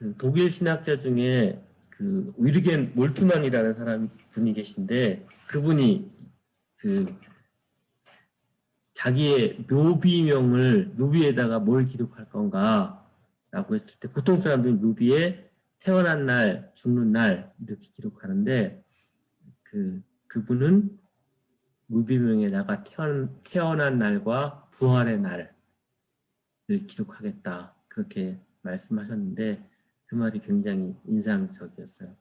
그 독일 신학자 중에 그 위르겐 몰트만이라는 분이 계신데, 그분이 그 자기의 묘비명을 묘비에다가 뭘 기록할 건가라고 했을 때, 보통 사람들은 묘비에 태어난 날, 죽는 날 이렇게 기록하는데, 그분은 묘비명에다가 태어난 날과 부활의 날을 기록하겠다, 그렇게 말씀하셨는데, 그 말이 굉장히 인상적이었어요.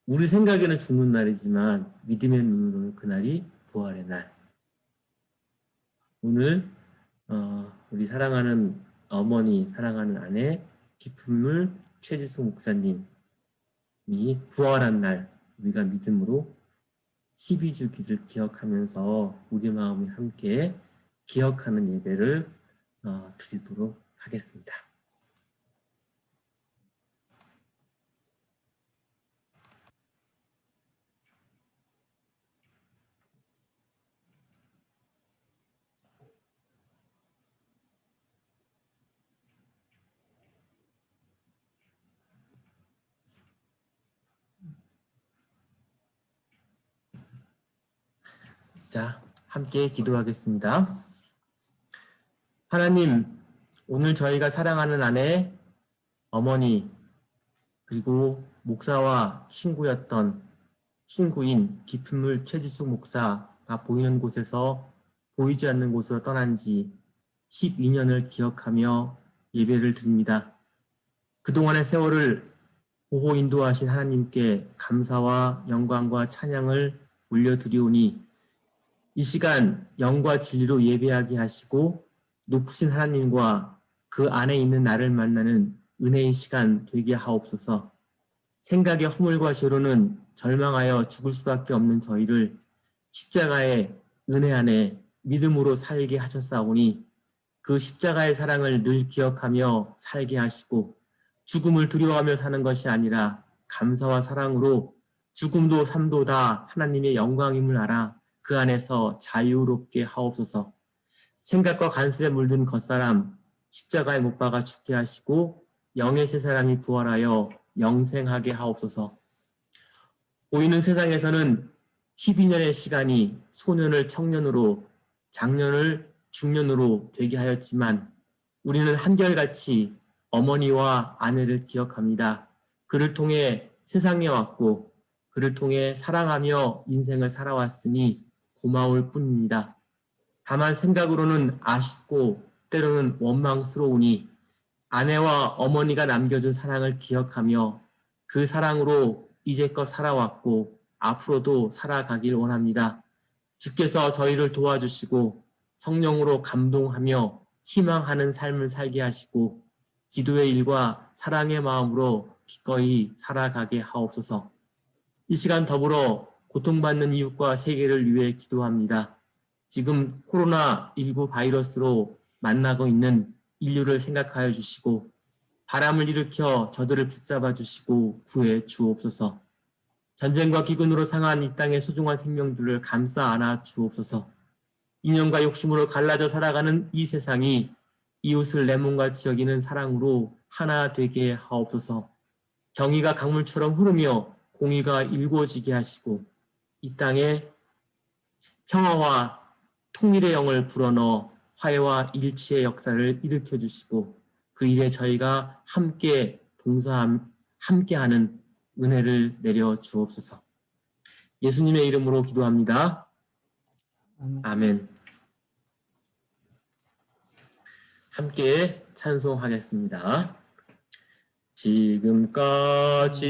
우리 생각에는 죽는 날이지만 믿음의 눈으로는 그날이 부활의 날. 오늘 우리 사랑하는 어머니, 사랑하는 아내 기품물 최지수 목사님이 부활한 날 우리가 믿음으로 12주기를 기억하면서 우리 마음이 함께 기억하는 예배를 드리도록 하겠습니다. 자, 함께 기도하겠습니다. 하나님, 오늘 저희가 사랑하는 아내, 어머니, 그리고 목사와 친구인 기품물 최지숙 목사가 보이는 곳에서 보이지 않는 곳으로 떠난 지 12년을 기억하며 예배를 드립니다. 그동안의 세월을 보호 인도하신 하나님께 감사와 영광과 찬양을 올려드리오니 이 시간 영과 진리로 예배하게 하시고 높으신 하나님과 그 안에 있는 나를 만나는 은혜의 시간 되게 하옵소서. 생각의 허물과 죄로는 절망하여 죽을 수밖에 없는 저희를 십자가의 은혜 안에 믿음으로 살게 하셨사오니 그 십자가의 사랑을 늘 기억하며 살게 하시고 죽음을 두려워하며 사는 것이 아니라 감사와 사랑으로 죽음도 삶도 다 하나님의 영광임을 알아 그 안에서 자유롭게 하옵소서. 생각과 간술에 물든 겉사람 십자가에 못 박아 죽게 하시고 영의 새 사람이 부활하여 영생하게 하옵소서. 보이는 세상에서는 12년의 시간이 소년을 청년으로, 장년을 중년으로 되게 하였지만 우리는 한결같이 어머니와 아내를 기억합니다. 그를 통해 세상에 왔고 그를 통해 사랑하며 인생을 살아왔으니 고마울 뿐입니다. 다만 생각으로는 아쉽고 때로는 원망스러우니 아내와 어머니가 남겨준 사랑을 기억하며 그 사랑으로 이제껏 살아왔고 앞으로도 살아가길 원합니다. 주께서 저희를 도와주시고 성령으로 감동하며 희망하는 삶을 살게 하시고 기도의 일과 사랑의 마음으로 기꺼이 살아가게 하옵소서. 이 시간 더불어 고통받는 이웃과 세계를 위해 기도합니다. 지금 코로나19 바이러스로 만나고 있는 인류를 생각하여 주시고 바람을 일으켜 저들을 붙잡아 주시고 구해 주옵소서. 전쟁과 기근으로 상한 이 땅의 소중한 생명들을 감싸 안아 주옵소서. 인연과 욕심으로 갈라져 살아가는 이 세상이 이웃을 내 몸같이 여기는 사랑으로 하나 되게 하옵소서. 정의가 강물처럼 흐르며 공의가 일궈지게 하시고 이 땅에 평화와 통일의 영을 불어넣어 화해와 일치의 역사를 일으켜 주시고 그 일에 저희가 함께하는 은혜를 내려 주옵소서. 예수님의 이름으로 기도합니다. 아멘. 함께 찬송하겠습니다. 지금까지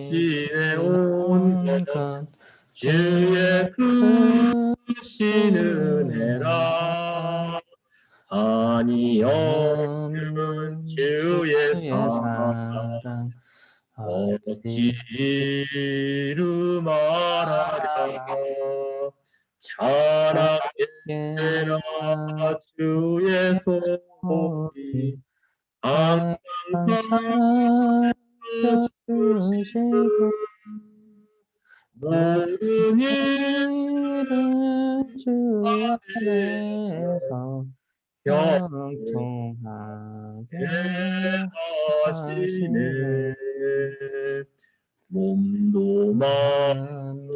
지내온 것 주의 크신 은혜라 아니오면 주의 사랑 어찌로 말하랴 찬양해라 주의 소리 항상 살려주시고 모든 일을 주 안에서 형통하게 하시네. 하시네. 몸도 마음도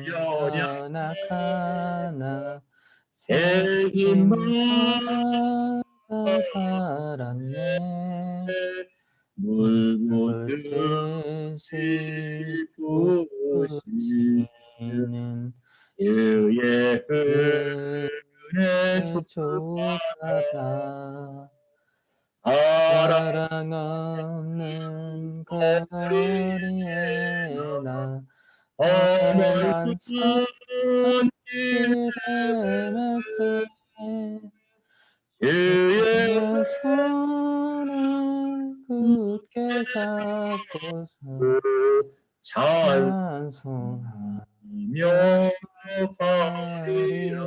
연약하나 연약하나 애기만 생기마다 자랐네. 물붓듯이 부으시는 부으시는 그의 그의 은혜 조카다. 사랑 사랑 없는 거리에 나 험한 어머니 길에 맺되 주의 주의 손을 굳게 잡고서 찬송하며 가리라.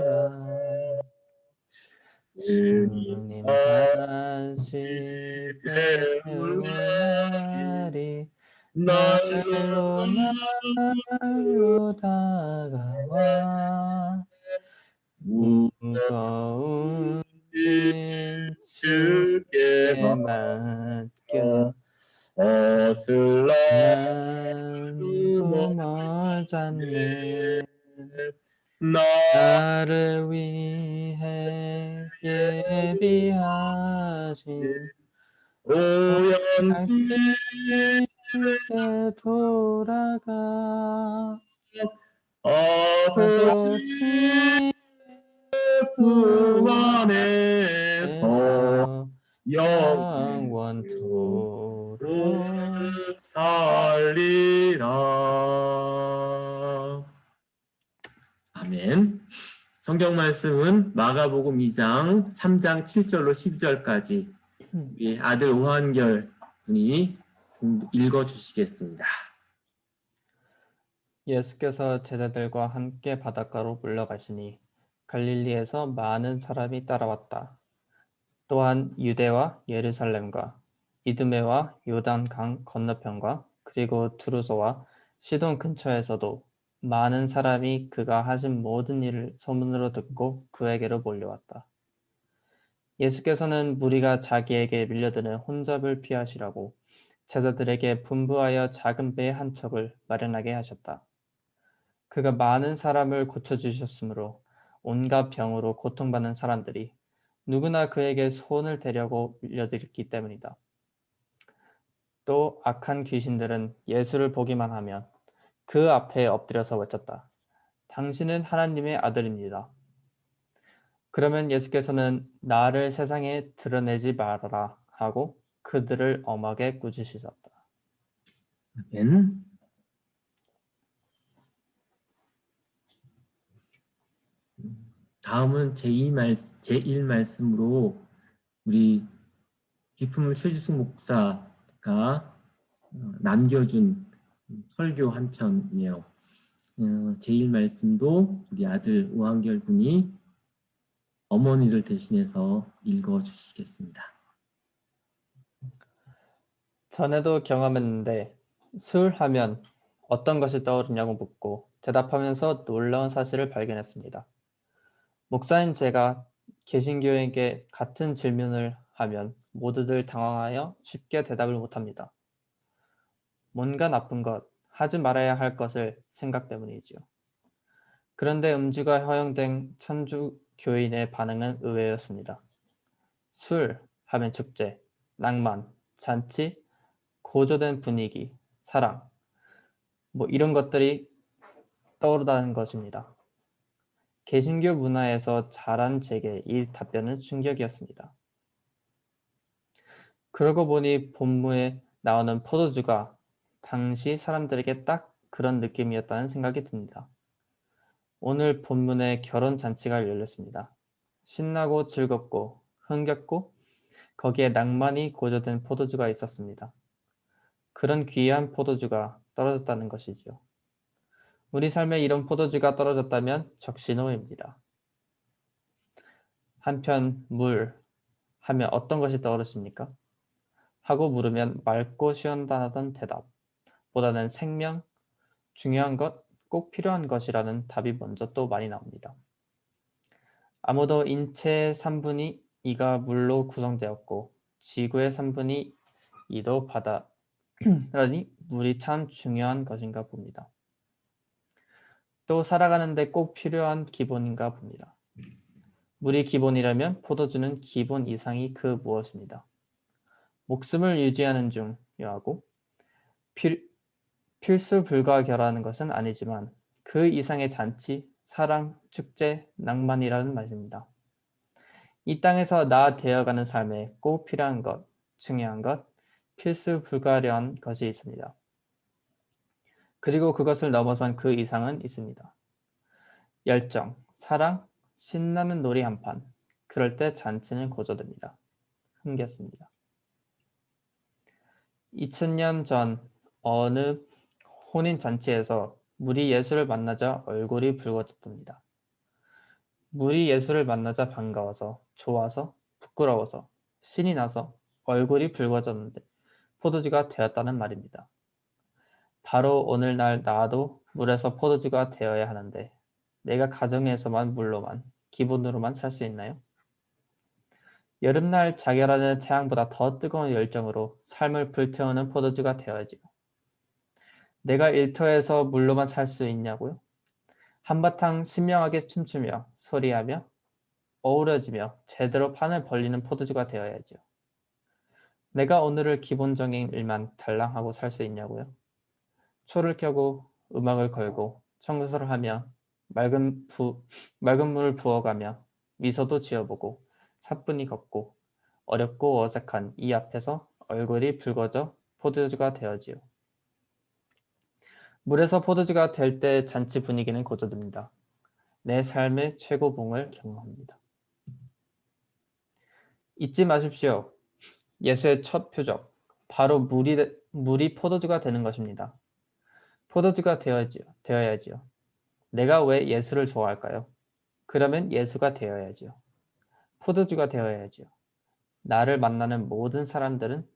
주님 다시 배우나리 날로 날로 다가와 무거운 짐 주께 주께 맡겨 벗을 난도 멀잖네. 나 나를 위해 예비하신 오연지 집에 돌아가 아버지 아버지 품 품 안에서 안에서 영원토록 영원토록 살리라. 아멘. 성경 말씀은 마가복음 2장 3장 7절로 12절까지 우리 아들 오한결 분이 읽어 주시겠습니다. 예수께서 제자들과 함께 바닷가로 물러가시니 갈릴리에서 많은 사람이 따라왔다. 또한 유대와 예루살렘과 이두메와 요단강 건너편과 그리고 두루소와 시돈 근처에서도 많은 사람이 그가 하신 모든 일을 소문으로 듣고 그에게로 몰려왔다. 예수께서는 무리가 자기에게 밀려드는 혼잡을 피하시라고 제자들에게 분부하여 작은 배 한 척을 마련하게 하셨다. 그가 많은 사람을 고쳐주셨으므로 온갖 병으로 고통받는 사람들이 누구나 그에게 손을 대려고 밀려들기 때문이다. 또 악한 귀신들은 예수를 보기만 하면 그 앞에 엎드려서 외쳤다. 당신은 하나님의 아들입니다. 그러면 예수께서는 나를 세상에 드러내지 말아라 하고 그들을 엄하게 꾸짖으셨다. 아멘. 다음은 제1 말씀으로 우리 기품을 최지숙 목사가 남겨준 설교 한 편이에요. 제1 말씀도 우리 아들 오한결 군이 어머니를 대신해서 읽어 주시겠습니다. 전에도 경험했는데 술 하면 어떤 것이 떠오르냐고 묻고 대답하면서 놀라운 사실을 발견했습니다. 목사인 제가 개신교에게 같은 질문을 하면 모두들 당황하여 쉽게 대답을 못합니다. 뭔가 나쁜 것, 하지 말아야 할 것을 생각 때문이지요. 그런데 음주가 허용된 천주교인의 반응은 의외였습니다. 술 하면 축제, 낭만, 잔치, 고조된 분위기, 사랑, 이런 것들이 떠오르다는 것입니다. 개신교 문화에서 자란 제게 이 답변은 충격이었습니다. 그러고 보니 본문에 나오는 포도주가 당시 사람들에게 딱 그런 느낌이었다는 생각이 듭니다. 오늘 본문에 결혼 잔치가 열렸습니다. 신나고 즐겁고 흥겹고 거기에 낭만이 고조된 포도주가 있었습니다. 그런 귀한 포도주가 떨어졌다는 것이지요. 우리 삶에 이런 포도주가 떨어졌다면 적신호입니다. 한편 물 하면 어떤 것이 떠오르십니까? 하고 물으면 맑고 시원하다는 대답보다는 생명, 중요한 것, 꼭 필요한 것이라는 답이 먼저 또 많이 나옵니다. 아무도 인체의 3분의 2가 물로 구성되었고 지구의 3분의 2도 바다라니 물이 참 중요한 것인가 봅니다. 또 살아가는데 꼭 필요한 기본인가 봅니다. 물이 기본이라면 포도주는 기본 이상이 그 무엇입니다. 목숨을 유지하는 중요하고 필수 불가결하는 것은 아니지만 그 이상의 잔치, 사랑, 축제, 낭만이라는 말입니다. 이 땅에서 나 되어가는 삶에 꼭 필요한 것, 중요한 것, 필수 불가결한 것이 있습니다. 그리고 그것을 넘어선 그 이상은 있습니다. 열정, 사랑, 신나는 놀이 한판. 그럴 때 잔치는 고조됩니다. 흥겼습니다. 2000년 전 어느 혼인잔치에서 물이 예수를 만나자 얼굴이 붉어졌답니다. 물이 예수를 만나자 반가워서, 좋아서, 부끄러워서, 신이 나서 얼굴이 붉어졌는데 포도주가 되었다는 말입니다. 바로 오늘날 나도 물에서 포도주가 되어야 하는데 내가 가정에서만 물로만, 기본으로만 살 수 있나요? 여름날 자결하는 태양보다 더 뜨거운 열정으로 삶을 불태우는 포도주가 되어야지요. 내가 일터에서 물로만 살 수 있냐고요? 한바탕 신명하게 춤추며 소리하며 어우러지며 제대로 판을 벌리는 포도주가 되어야지요. 내가 오늘을 기본적인 일만 달랑하고 살 수 있냐고요? 초를 켜고 음악을 걸고 청소를 하며 맑은 물을 부어가며 미소도 지어보고 사뿐히 걷고 어렵고 어색한 이 앞에서 얼굴이 붉어져 포도주가 되어지요. 물에서 포도주가 될 때 잔치 분위기는 고조됩니다. 내 삶의 최고봉을 경험합니다. 잊지 마십시오. 예수의 첫 표적, 바로 물이 포도주가 되는 것입니다. 포도주가 되어야지요. 내가 왜 예수를 좋아할까요? 그러면 예수가 되어야지요. 포도주가 되어야지요. 나를 만나는 모든 사람들은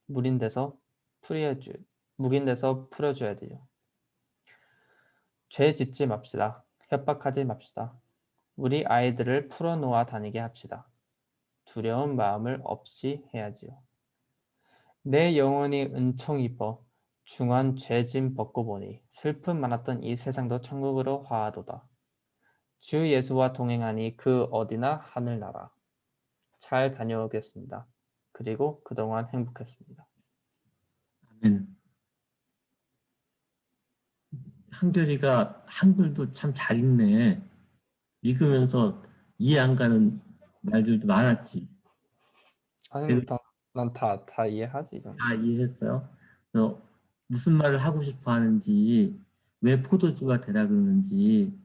물인 데서 묵인 데서 풀어줘야 돼요. 죄 짓지 맙시다. 협박하지 맙시다. 우리 아이들을 풀어놓아 다니게 합시다. 두려운 마음을 없이 해야지요. 내 영혼이 은총 입어 중한 죄짐 벗고 보니 슬픔 많았던 이 세상도 천국으로 화하도다. 주 예수와 동행하니 그 어디나 하늘나라. 잘 다녀오겠습니다. 그리고 그동안 행복했습니다. 아멘. 한결이가 한글도 참 잘 읽네. 읽으면서 이해 안 가는 말들도 많았지. 아니, 내가 난 다 이해하지, 이 정도. 다 이해했어요. 너 무슨 말을 하고 싶어 하는지, 왜 포도주가 되라 그러는지,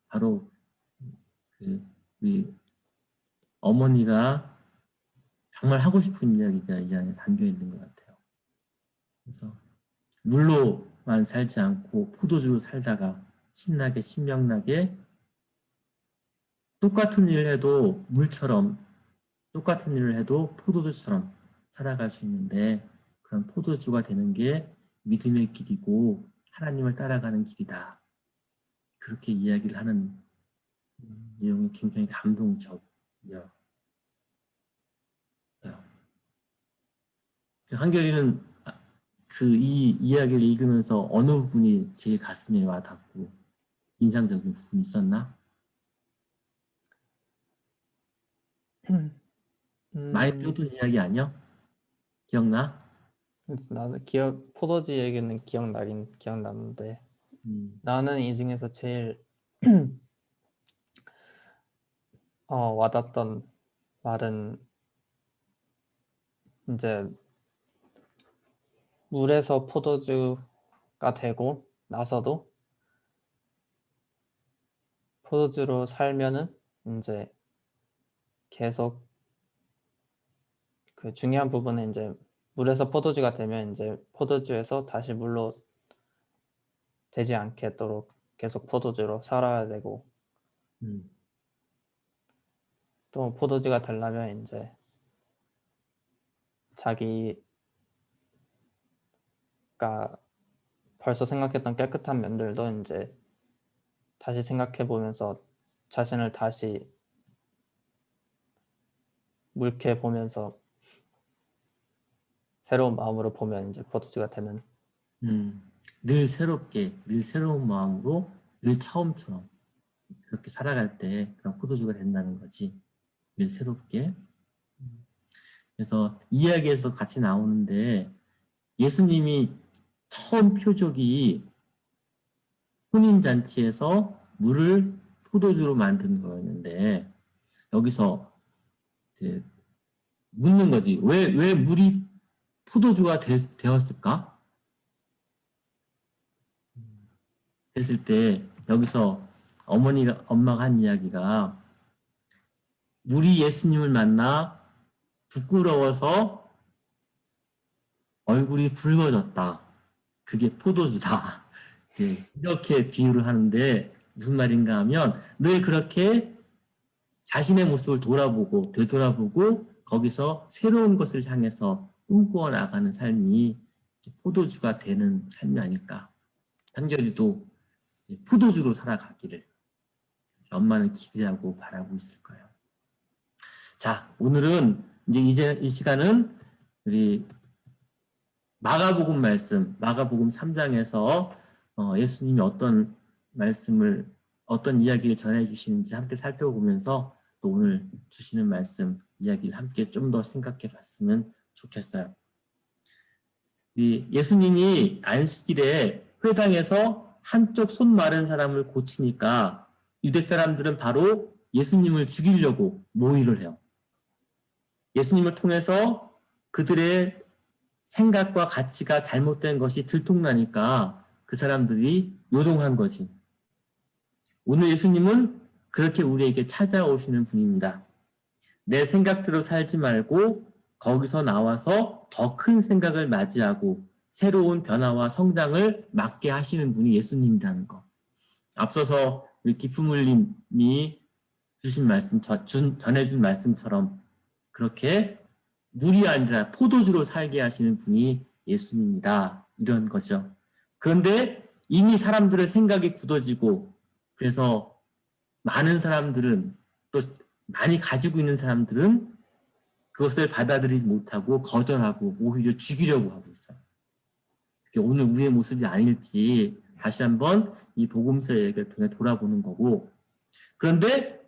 바로 그 우리 어머니가 정말 하고 싶은 이야기가 이 안에 담겨 있는 것 같아요. 그래서 물로만 살지 않고 포도주로 살다가 신나게 신명나게 똑같은 일을 해도 물처럼 똑같은 일을 해도 포도주처럼 살아갈 수 있는데 그런 포도주가 되는 게 믿음의 길이고 하나님을 따라가는 길이다. 그렇게 이야기를 하는 내용이 굉장히 감동적이야. 한결이는 그 이 이야기를 읽으면서 어느 부분이 제일 가슴에 와닿고 인상적인 부분이 있었나? 많이 음, 들었던 이야기 아니야? 기억나? 나는 포도주 얘기는 기억나는데 음, 나는 이 중에서 제일 와닿던 말은 이제 물에서 포도주가 되고 나서도 포도주로 살면은 이제 계속 그 중요한 부분은 이제 물에서 포도주가 되면 이제 포도주에서 다시 물로 되지 않겠도록 계속 포도주로 살아야 되고 음, 또 포도주가 되려면 이제 자기가 벌써 생각했던 깨끗한 면들도 이제 다시 생각해 보면서 자신을 다시 묽게 보면서 새로운 마음으로 보면 이제 포도주가 되는. 늘 새롭게, 늘 새로운 마음으로, 늘 처음처럼 그렇게 살아갈 때 그런 포도주가 된다는 거지. 늘 새롭게. 그래서 이야기에서 같이 나오는데 예수님이 처음 표적이 혼인잔치에서 물을 포도주로 만든 거였는데 여기서 이제 묻는 거지. 왜 물이 포도주가 되었을까? 했을 때 여기서 엄마가 한 이야기가 물이 예수님을 만나 부끄러워서 얼굴이 붉어졌다. 그게 포도주다. 이렇게 비유를 하는데 무슨 말인가 하면 늘 그렇게 자신의 모습을 돌아보고 되돌아보고 거기서 새로운 것을 향해서 꿈꾸어 나가는 삶이 포도주가 되는 삶이 아닐까. 한결이도 포도주로 살아가기를 엄마는 기대하고 바라고 있을 거예요. 자, 오늘은 이제 이 시간은 우리 마가복음 3장에서 예수님이 어떤 말씀을, 어떤 이야기를 전해주시는지 함께 살펴보면서 또 오늘 주시는 말씀, 이야기를 함께 좀 더 생각해 봤으면 좋겠어요. 예수님이 안식일에 회당에서 한쪽 손 마른 사람을 고치니까 유대 사람들은 바로 예수님을 죽이려고 모의를 해요. 예수님을 통해서 그들의 생각과 가치가 잘못된 것이 들통나니까 그 사람들이 요동한 거지. 오늘 예수님은 그렇게 우리에게 찾아오시는 분입니다. 내 생각대로 살지 말고 거기서 나와서 더 큰 생각을 맞이하고 새로운 변화와 성장을 맞게 하시는 분이 예수님이라는 거. 앞서서 우리 기품을님이 주신 말씀, 전해준 말씀처럼 그렇게 물이 아니라 포도주로 살게 하시는 분이 예수님이다. 이런 거죠. 그런데 이미 사람들의 생각이 굳어지고 그래서 많은 사람들은 또 많이 가지고 있는 사람들은 그것을 받아들이지 못하고 거절하고 오히려 죽이려고 하고 있어요. 오늘 우리의 모습이 아닐지 다시 한번 이 복음서의 얘기를 통해 돌아보는 거고 그런데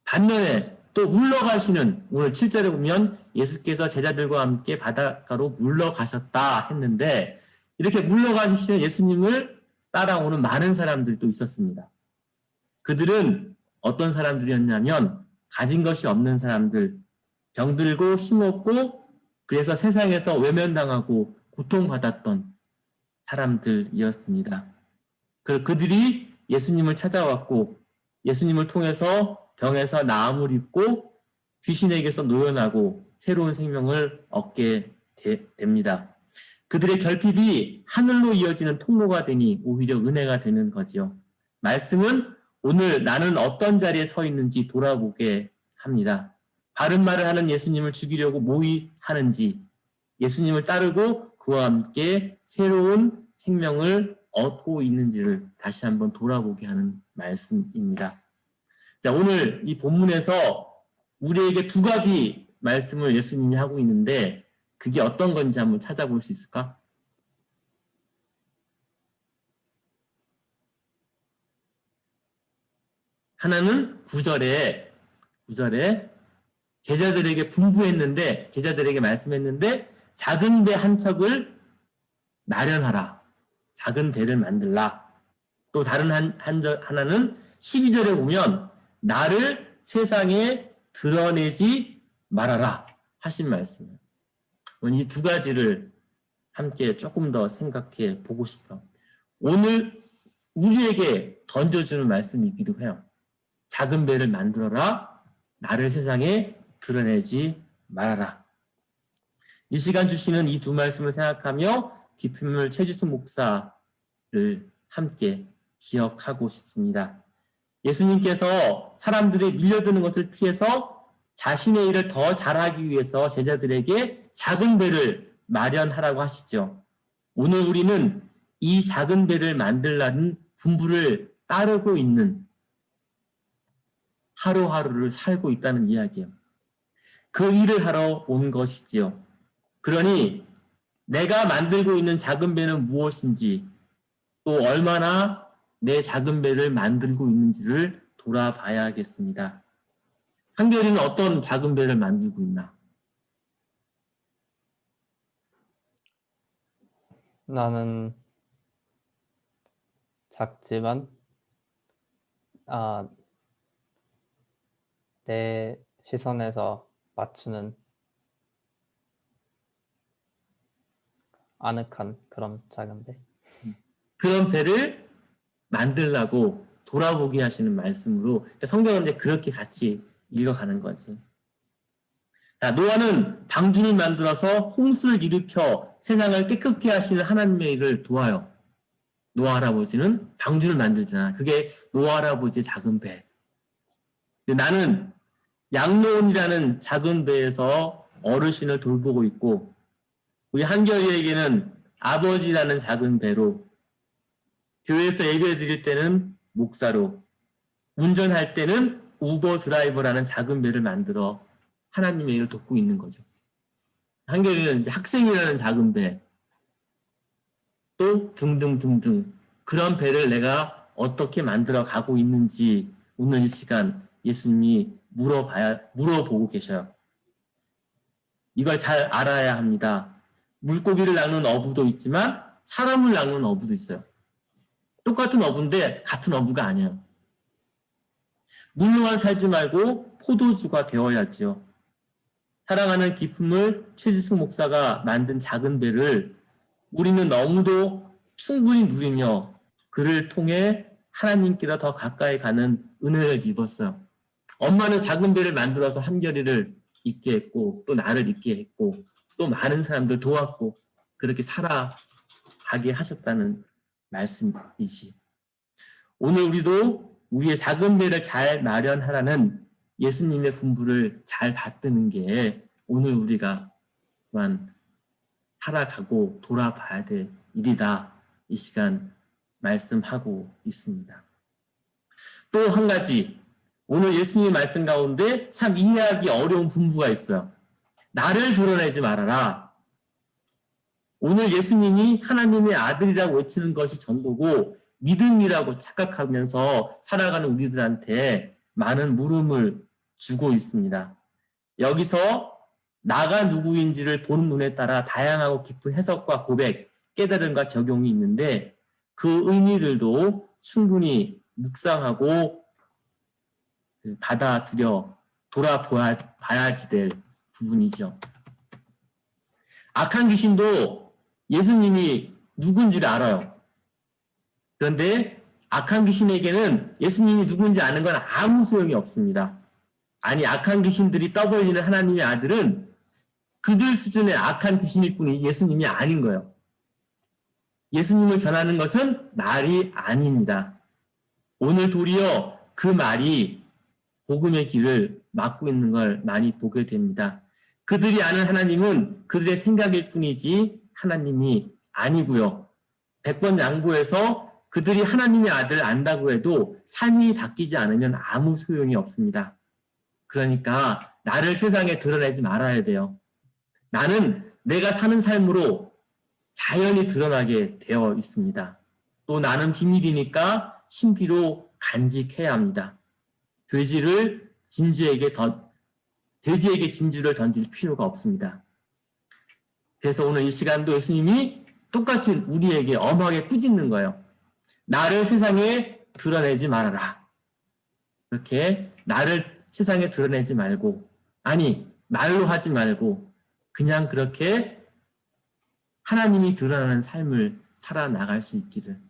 반면에 또 물러가시는 오늘 7절에 보면 예수께서 제자들과 함께 바닷가로 물러가셨다 했는데 이렇게 물러가시는 예수님을 따라오는 많은 사람들이 또 있었습니다. 그들은 어떤 사람들이었냐면 가진 것이 없는 사람들, 병들고 힘없고 그래서 세상에서 외면당하고 고통받았던 사람들이었습니다. 그들이 예수님을 찾아왔고 예수님을 통해서 병에서 나음을 입고 귀신에게서 노연하고 새로운 생명을 얻게 됩니다. 그들의 결핍이 하늘로 이어지는 통로가 되니 오히려 은혜가 되는 거지요. 말씀은 오늘 나는 어떤 자리에 서 있는지 돌아보게 합니다. 바른 말을 하는 예수님을 죽이려고 모의하는지 예수님을 따르고 그와 함께 새로운 생명을 얻고 있는지를 다시 한번 돌아보게 하는 말씀입니다. 자, 오늘 이 본문에서 우리에게 두 가지 말씀을 예수님이 하고 있는데 그게 어떤 건지 한번 찾아볼 수 있을까? 하나는 9절에 제자들에게 분부했는데 제자들에게 말씀했는데 작은 배 한 척을 마련하라. 작은 배를 만들라. 또 다른 하나는 12절에 보면 나를 세상에 드러내지 말아라 하신 말씀이에요. 이 두 가지를 함께 조금 더 생각해 보고 싶어요. 오늘 우리에게 던져주는 말씀이기도 해요. 작은 배를 만들어라. 나를 세상에 드러내지 말아라. 이 시간 주시는 이 두 말씀을 생각하며 기품을 최지수 목사를 함께 기억하고 싶습니다. 예수님께서 사람들이 밀려드는 것을 피해서 자신의 일을 더 잘하기 위해서 제자들에게 작은 배를 마련하라고 하시죠. 오늘 우리는 이 작은 배를 만들라는 분부를 따르고 있는 하루하루를 살고 있다는 이야기예요. 그 일을 하러 온 것이지요. 그러니 내가 만들고 있는 작은 배는 무엇인지, 또 얼마나 내 작은 배를 만들고 있는지를 돌아봐야겠습니다. 한결이는 어떤 작은 배를 만들고 있나? 나는 작지만 내 시선에서 맞추는 아늑한 그런 작은 배. 그런 배를 만들라고 돌아보게 하시는 말씀으로 성경은 이제 그렇게 같이 읽어가는 거지. 자, 노아는 방주를 만들어서 홍수를 일으켜 세상을 깨끗게 하시는 하나님의 일을 도와요. 노아 할아버지는 방주를 만들잖아. 그게 노아 할아버지의 작은 배. 나는 양로원이라는 작은 배에서 어르신을 돌보고 있고, 우리 한결이에게는 아버지라는 작은 배로, 교회에서 예배 드릴 때는 목사로, 운전할 때는 우버 드라이버라는 작은 배를 만들어 하나님의 일을 돕고 있는 거죠. 한결이는 학생이라는 작은 배, 또 등등등등 그런 배를 내가 어떻게 만들어 가고 있는지 오늘 이 시간 예수님이 물어보고 계셔요. 이걸 잘 알아야 합니다. 물고기를 낚는 어부도 있지만 사람을 낚는 어부도 있어요. 똑같은 어부인데 같은 어부가 아니에요. 물로만 살지 말고 포도주가 되어야지요. 사랑하는 기품을 최지수 목사가 만든 작은 배를 우리는 너무도 충분히 누리며 그를 통해 하나님께로 더 가까이 가는 은혜를 입었어요. 엄마는 작은 배를 만들어서 한결이를 있게 했고 또 나를 있게 했고 또 많은 사람들 도왔고 그렇게 살아가게 하셨다는 말씀이지. 오늘 우리도 우리의 작은 배를 잘 마련하라는 예수님의 분부를 잘 받드는 게 오늘 우리가 또한 살아가고 돌아봐야 될 일이다. 이 시간 말씀하고 있습니다. 또 한 가지, 오늘 예수님의 말씀 가운데 참 이해하기 어려운 분부가 있어요. 나를 드러내지 말아라. 오늘 예수님이 하나님의 아들이라고 외치는 것이 전부고 믿음이라고 착각하면서 살아가는 우리들한테 많은 물음을 주고 있습니다. 여기서 나가 누구인지를 보는 눈에 따라 다양하고 깊은 해석과 고백, 깨달음과 적용이 있는데 그 의미들도 충분히 묵상하고 받아들여 돌아봐야지 될 부분이죠. 악한 귀신도 예수님이 누군지를 알아요. 그런데 악한 귀신에게는 예수님이 누군지 아는 건 아무 소용이 없습니다. 아니, 악한 귀신들이 떠벌리는 하나님의 아들은 그들 수준의 악한 귀신일 뿐이 예수님이 아닌 거예요. 예수님을 전하는 것은 말이 아닙니다. 오늘 도리어 그 말이 복음의 길을 막고 있는 걸 많이 보게 됩니다. 그들이 아는 하나님은 그들의 생각일 뿐이지 하나님이 아니고요. 100번 양보해서 그들이 하나님의 아들을 안다고 해도 삶이 바뀌지 않으면 아무 소용이 없습니다. 그러니까 나를 세상에 드러내지 말아야 돼요. 나는 내가 사는 삶으로 자연히 드러나게 되어 있습니다. 또 나는 비밀이니까 신비로 간직해야 합니다. 돼지에게 진주를 던질 필요가 없습니다. 그래서 오늘 이 시간도 예수님이 똑같이 우리에게 엄하게 꾸짖는 거예요. 나를 세상에 드러내지 말아라. 그렇게 나를 세상에 드러내지 말고, 아니 말로 하지 말고 그냥 그렇게 하나님이 드러나는 삶을 살아나갈 수 있기를.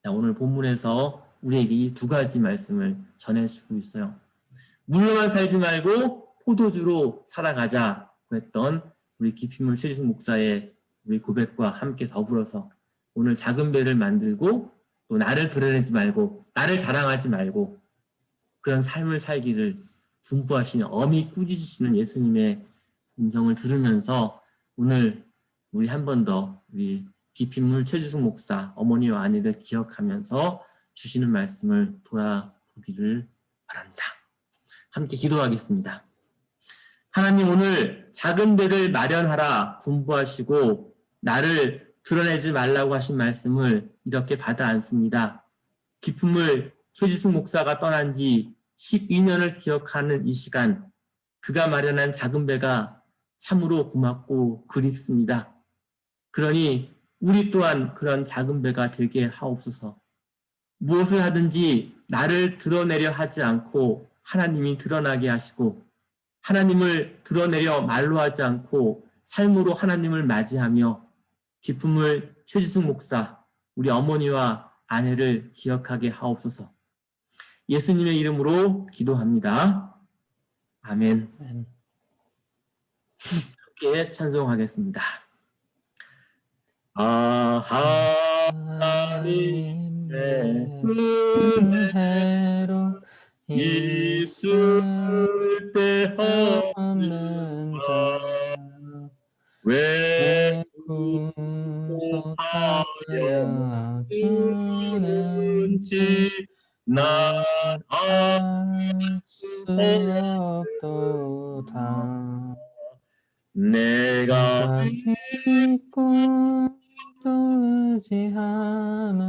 자, 오늘 본문에서 우리에게 이 두 가지 말씀을 전해주고 있어요. 물로만 살지 말고 포도주로 살아가자고 했던 우리 기피물 최지숙 목사의 우리 고백과 함께 더불어서 오늘 작은 배를 만들고 또 나를 드러내지 말고 나를 자랑하지 말고 그런 삶을 살기를 분부하시는 엄히 꾸짖으시는 예수님의 음성을 들으면서 오늘 우리 한 번 더 우리 기피물 최지숙 목사 어머니와 아내들 기억하면서 주시는 말씀을 돌아보기를 바랍니다. 함께 기도하겠습니다. 하나님 오늘 작은 배를 마련하라 분부하시고 나를 드러내지 말라고 하신 말씀을 이렇게 받아 안습니다. 기쁨을 최지숙 목사가 떠난 지 12년을 기억하는 이 시간, 그가 마련한 작은 배가 참으로 고맙고 그립습니다. 그러니 우리 또한 그런 작은 배가 되게 하옵소서. 무엇을 하든지 나를 드러내려 하지 않고 하나님이 드러나게 하시고, 하나님을 드러내려 말로 하지 않고 삶으로 하나님을 맞이하며 기쁨을 최지숙 목사, 우리 어머니와 아내를 기억하게 하옵소서. 예수님의 이름으로 기도합니다. 아멘. 아멘. 함께 찬송하겠습니다. 하나님 내 은혜로 있을 때 없는 자 왜 구속하여 주는지 난 수 없도다. 내가 믿고 또 의지함은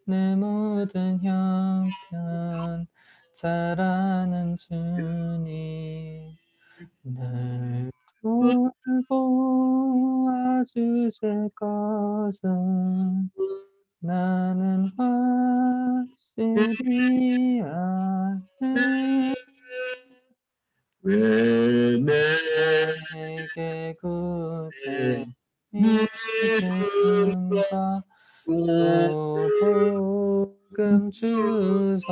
내 모든 형편 잘 아는 주님 늘 돌보아 주실 것은 나는 확실히 아네. 왜 내게 구제 믿음과 복음 주소서.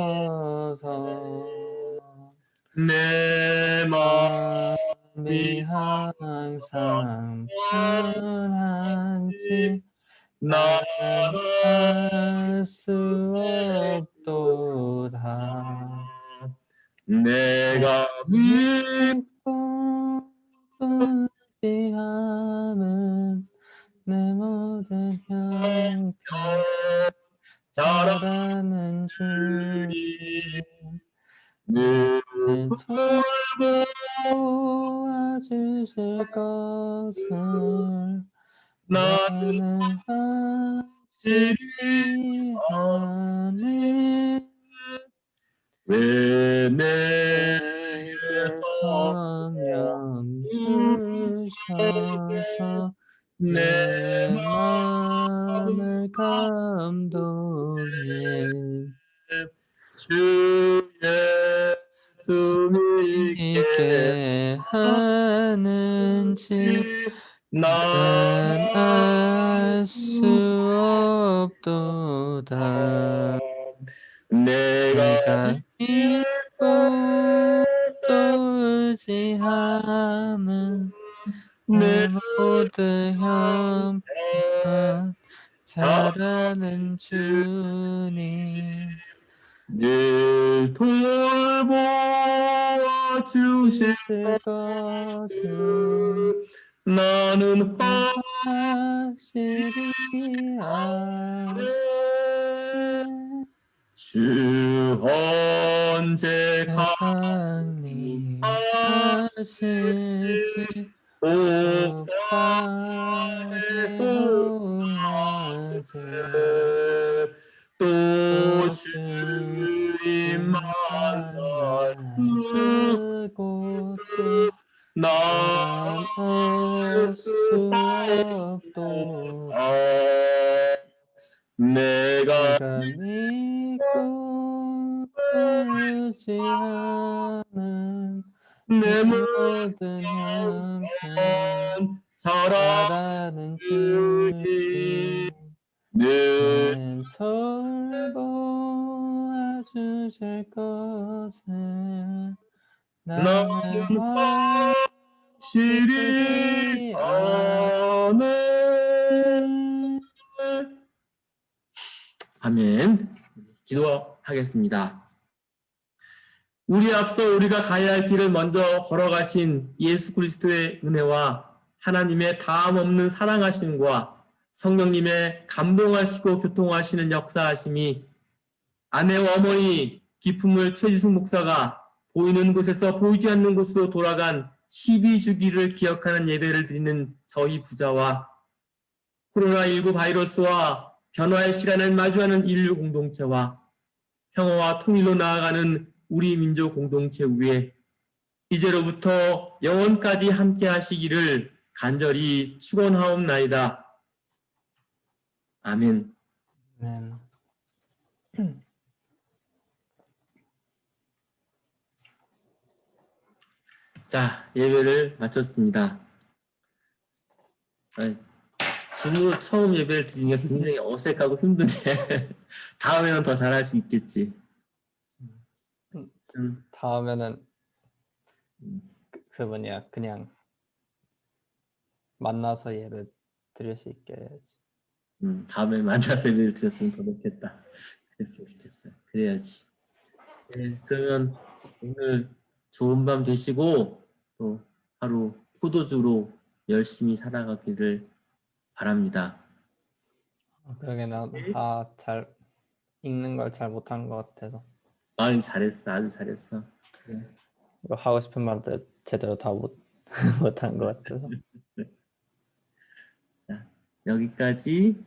내 마음이 항상 편한지 알 수 없도다. 내가 믿고 의지함은 내 모든 형편 잘 아는 주님 늘 돌보아 주실 것을 나는 확실히 아네. 왜 내게 성령 주셔서 내 마음을 감동해 주 예수 믿게 있게 하는지 난 알 수 없도다. 내가 믿고 또 의지함은 내 모든 형편 잘 아는 주님 늘 돌보아 주실 것을 나는 확실히 아네. 주 언제 세상님 하실지 높아지고 낮에 또 주님 만나 그곳도 나을 수 없도다. 내가 믿고 의지하는 내 모든 형편 잘하는 잘하는 주님 늘 돌보아 주실 것을 나는 나는 확실히 아네. 아멘. 기도하겠습니다. 우리 앞서 우리가 가야 할 길을 먼저 걸어가신 예수 그리스도의 은혜와 하나님의 다함없는 사랑하심과 성령님의 감동하시고 교통하시는 역사하심이 아내와 어머니 기품을 최지숙 목사가 보이는 곳에서 보이지 않는 곳으로 돌아간 12주기를 기억하는 예배를 드리는 저희 부자와 코로나19 바이러스와 변화의 시간을 마주하는 인류 공동체와 평화와 통일로 나아가는 우리 민족 공동체 위에 이제로부터 영원까지 함께 하시기를 간절히 축원하옵나이다. 아멘. 아멘. 자, 예배를 마쳤습니다. 줌으로 처음 예배를 드리니까 굉장히 어색하고 힘드네. 다음에는 더 잘할 수 있겠지. 다음에는 그 뭐냐 그냥 만나서 예배 드릴 수 있게 해야지. 다음에 만나서 예배를 드렸으면 더 좋겠다. 그랬으면 좋겠어요. 그래야지. 네, 그러면 오늘 좋은 밤 되시고 또 하루 포도주로 열심히 살아가기를 바랍니다. 그러게 잘 읽는 걸 잘 못한 것 같아서 잘했어. 아주 잘했어. 네. 이거 하고 싶은 말도 제대로 다 못한 것 같아서. 자, 여기까지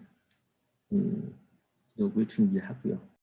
기록을 준비하고요.